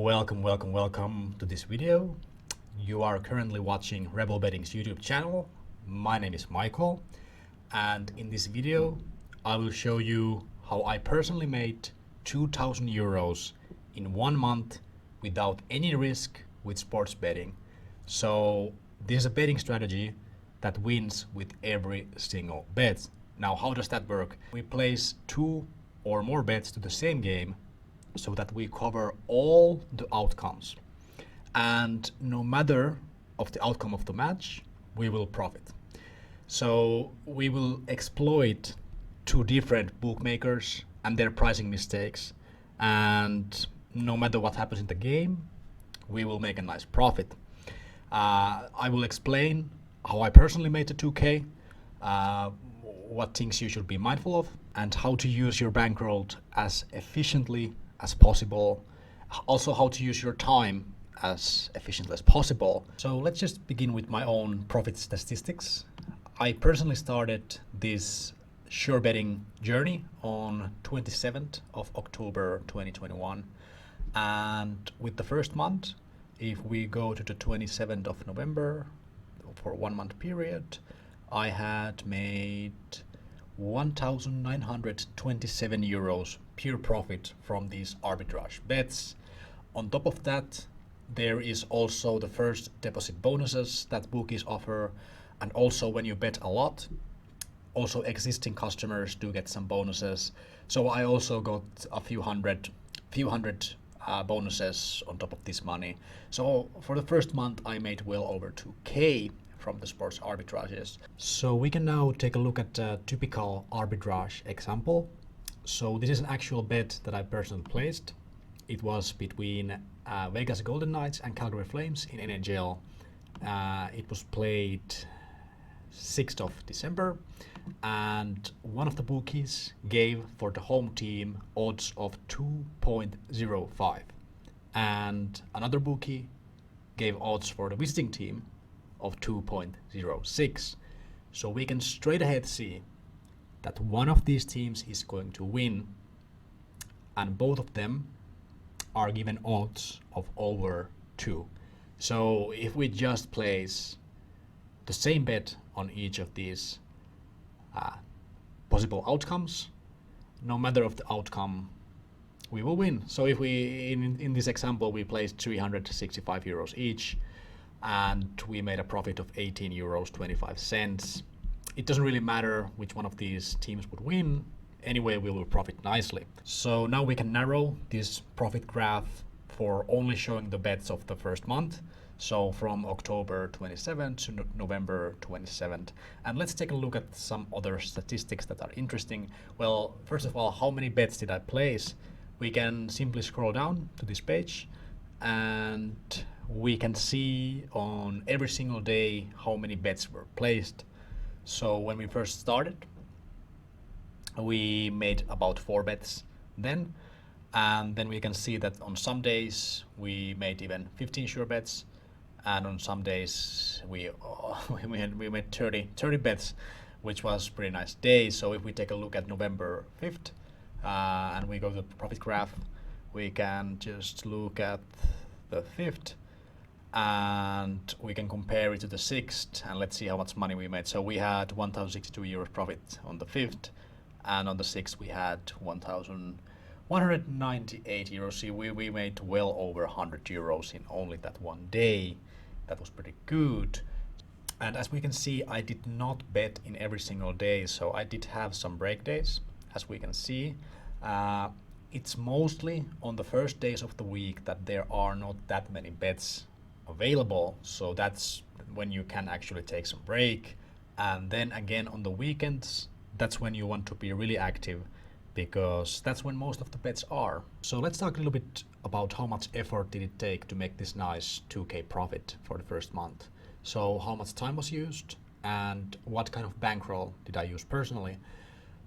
Welcome to this video. You are currently watching RebelBetting's YouTube channel. My name is Michael, and in this video I will show you how I personally made 2,000 euros in 1 month without any risk with sports betting. So this is a betting strategy that wins with every single bet. Now, how does that work? We place 2 or more bets to the same game so that we cover all the outcomes, and no matter of the outcome of the match, we will profit. So we will exploit 2 different bookmakers and their pricing mistakes, and no matter what happens in the game, we will make a nice profit. I will explain how I personally made the 2K, what things you should be mindful of, and how to use your bankroll as efficiently as possible. Also, how to use your time as efficiently as possible. So let's just begin with my own profit statistics. I personally started this sure betting journey on 27th of October 2021, and with the first month, if we go to the 27th of November for 1 month period, I had made 1,927 euros pure profit from these arbitrage bets. On top of that, there is also the first deposit bonuses that bookies offer, and also when you bet a lot, also existing customers do get some bonuses. So I also got a few hundred bonuses on top of this money. So for the first month, I made well over 2K from the sports arbitrages. So we can now take a look at a typical arbitrage example. So this is an actual bet that I personally placed. It was between Vegas Golden Knights and Calgary Flames in NHL. It was played 6th of December, and one of the bookies gave for the home team odds of 2.05, and another bookie gave odds for the visiting team of 2.06. So we can straight ahead see that one of these teams is going to win, and both of them are given odds of over 2. So if we just place the same bet on each of these possible outcomes, no matter of the outcome, we will win. So if we, in this example, we placed 365 euros each, and we made a profit of 18 euros 25 cents. It doesn't really matter which one of these teams would win. Anyway, we will profit nicely. So now we can narrow this profit graph for only showing the bets of the first month. So from October 27th to November 27th. And let's take a look at some other statistics that are interesting. Well, first of all, how many bets did I place? We can simply scroll down to this page, and we can see on every single day how many bets were placed. So when we first started, we made about 4 bets then, and then we can see that on some days we made even 15 sure bets, and on some days we made 30 bets, which was pretty nice day. So if we take a look at November 5th and we go to the profit graph, we can just look at the 5th and we can compare it to the 6th, and let's see how much money we made. So we had 1,062 euros profit on the 5th, and on the 6th we had 1,198 euros. See, we made well over 100 euros in only that one day. That was pretty good. And as we can see, I did not bet in every single day, so I did have some break days, as we can see. It's mostly on the first days of the week that there are not that many bets available, so that's when you can actually take some break. And then again on the weekends, that's when you want to be really active, because that's when most of the bets are. So let's talk a little bit about how much effort did it take to make this nice 2K profit for the first month. So how much time was used, and what kind of bankroll did I use personally?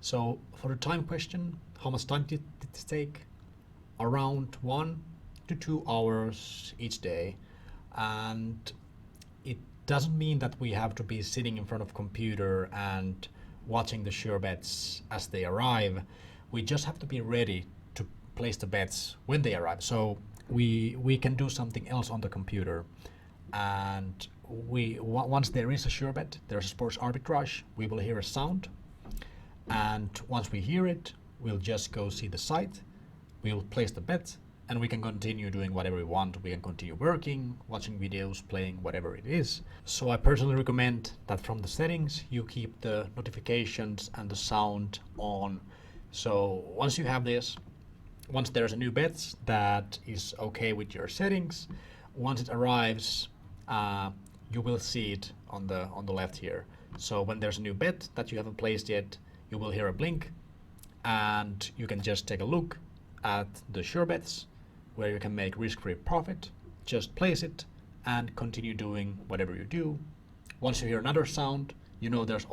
So for the time question, how much time did it take? Around 1 to 2 hours each day. And it doesn't mean that we have to be sitting in front of a computer and watching the sure bets as they arrive. We just have to be ready to place the bets when they arrive. So we can do something else on the computer, and once there is a sure bet, there's a sports arbitrage, we will hear a sound, and once we hear it, we'll just go see the site, we'll place the bet, and we can continue doing whatever we want. We can continue working, watching videos, playing, whatever it is. So I personally recommend that from the settings you keep the notifications and the sound on. So once you have this, once there's a new bet that is okay with your settings, once it arrives, you will see it on the left here. So when there's a new bet that you haven't placed yet, you will hear a blink, and you can just take a look at the sure bets where you can make risk-free profit. Just place it and continue doing whatever you do. Once you hear another sound, you know there's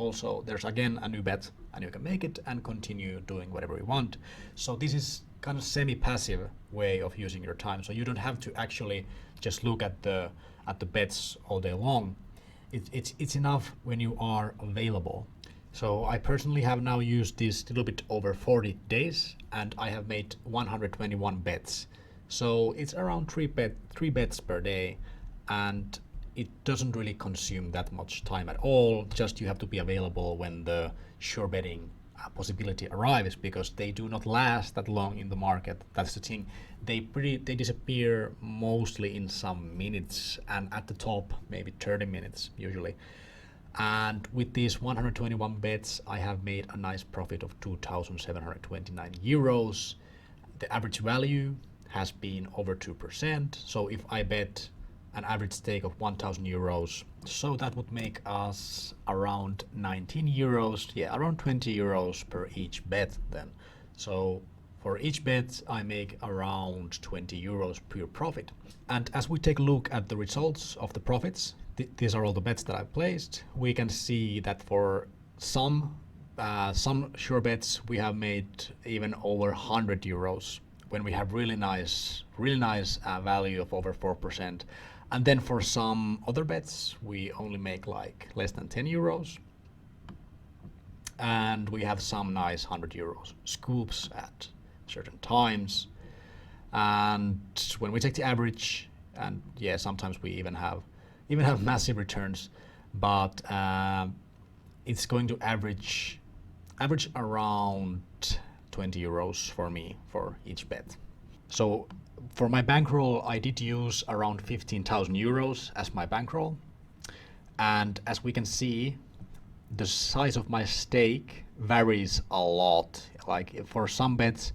again a new bet, and you can make it and continue doing whatever you want. So this is kind of semi-passive way of using your time. So you don't have to actually just look at the bets all day long. It's enough when you are available. So I personally have now used this a little bit over 40 days, and I have made 121 bets. So it's around three bets per day, and it doesn't really consume that much time at all. Just you have to be available when the sure betting possibility arrives, because they do not last that long in the market. That's the thing. They disappear mostly in some minutes, and at the top maybe 30 minutes usually. And with these 121 bets, I have made a nice profit of 2,729 euros. The average value has been over 2%. So if I bet an average stake of 1,000 euros, so that would make us around 19 euros, around 20 euros per each bet then. So for each bet, I make around 20 euros pure profit. And as we take a look at the results of the profits, these are all the bets that I placed. We can see that for some sure bets, we have made even over 100 euros when we have really nice value of over 4%. And then for some other bets, we only make like less than 10 euros. And we have some nice 100 euros scoops at certain times. And when we take the average, and sometimes we even have massive returns, but it's going to average around 20 euros for me for each bet. So for my bankroll, I did use around 15,000 euros as my bankroll. And as we can see, the size of my stake varies a lot. Like for some bets,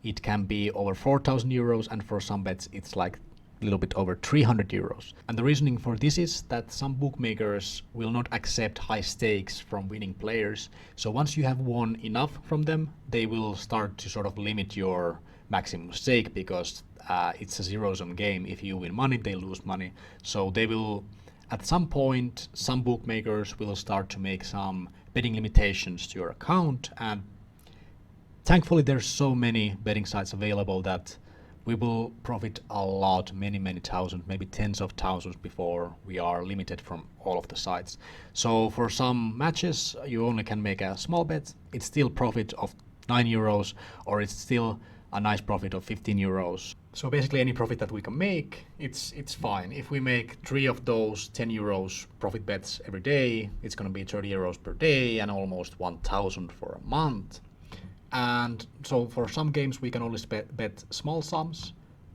it can be over 4,000 euros, and for some bets, it's like a little bit over 300 euros. And the reasoning for this is that some bookmakers will not accept high stakes from winning players. So once you have won enough from them, they will start to sort of limit your maximum stake, because it's a zero-sum game. If you win money, they lose money. So they will, at some point, some bookmakers will start to make some betting limitations to your account. And thankfully, there's so many betting sites available that we will profit a lot, many thousands, maybe tens of thousands before we are limited from all of the sites. So for some matches, you only can make a small bet. It's still profit of 9 euros, or it's still a nice profit of 15 euros. So basically any profit that we can make, it's fine. If we make 3 of those 10 euros profit bets every day, it's going to be 30 euros per day and almost 1,000 for a month. And so for some games we can only bet small sums,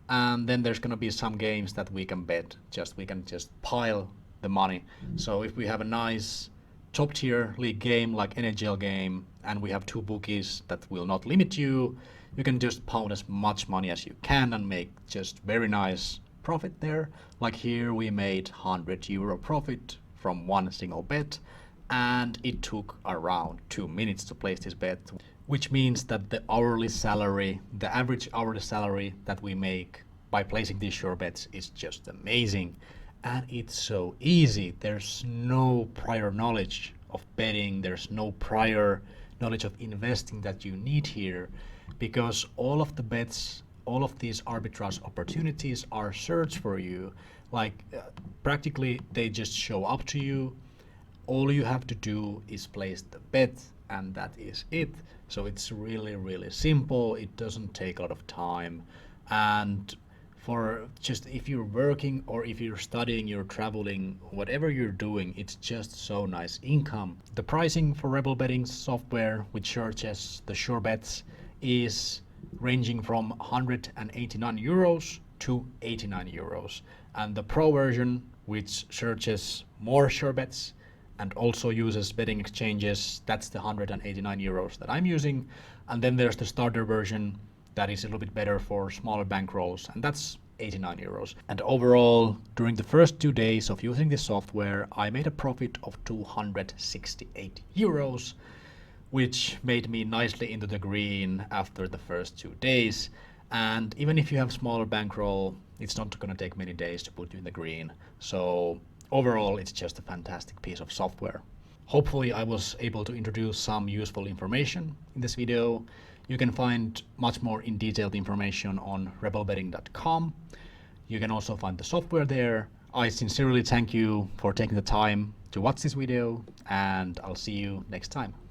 and then there's going to be some games that we can bet we can just pile the money. So if we have a nice top tier league game like NHL game, and we have 2 bookies that will not limit you, you can just pound as much money as you can and make just very nice profit there. Like here we made 100 euro profit from one single bet, and it took around 2 minutes to place this bet, which means that the average hourly salary that we make by placing these sure bets is just amazing. And it's so easy. There's no prior knowledge of betting. There's no prior knowledge of investing that you need here, because all of the bets, all of these arbitrage opportunities are searched for you. Like practically they just show up to you. All you have to do is place the bet, and that is it. So it's really simple. It doesn't take a lot of time. And for just if you're working or if you're studying, you're traveling, whatever you're doing, it's just so nice income. The pricing for Rebel Betting software, which searches the sure bets, is ranging from 189 euros to 89 euros. And the Pro version, which searches more sure bets and also uses betting exchanges, that's the 189 euros that I'm using. And then there's the starter version that is a little bit better for smaller bankrolls, and that's 89 euros. And overall, during the first 2 days of using this software, I made a profit of 268 euros, which made me nicely into the green after the first 2 days. And even if you have smaller bankroll, it's not going to take many days to put you in the green. So overall, it's just a fantastic piece of software. Hopefully I was able to introduce some useful information in this video. You can find much more in detailed information on rebelbetting.com. You can also find the software there. I sincerely thank you for taking the time to watch this video, and I'll see you next time.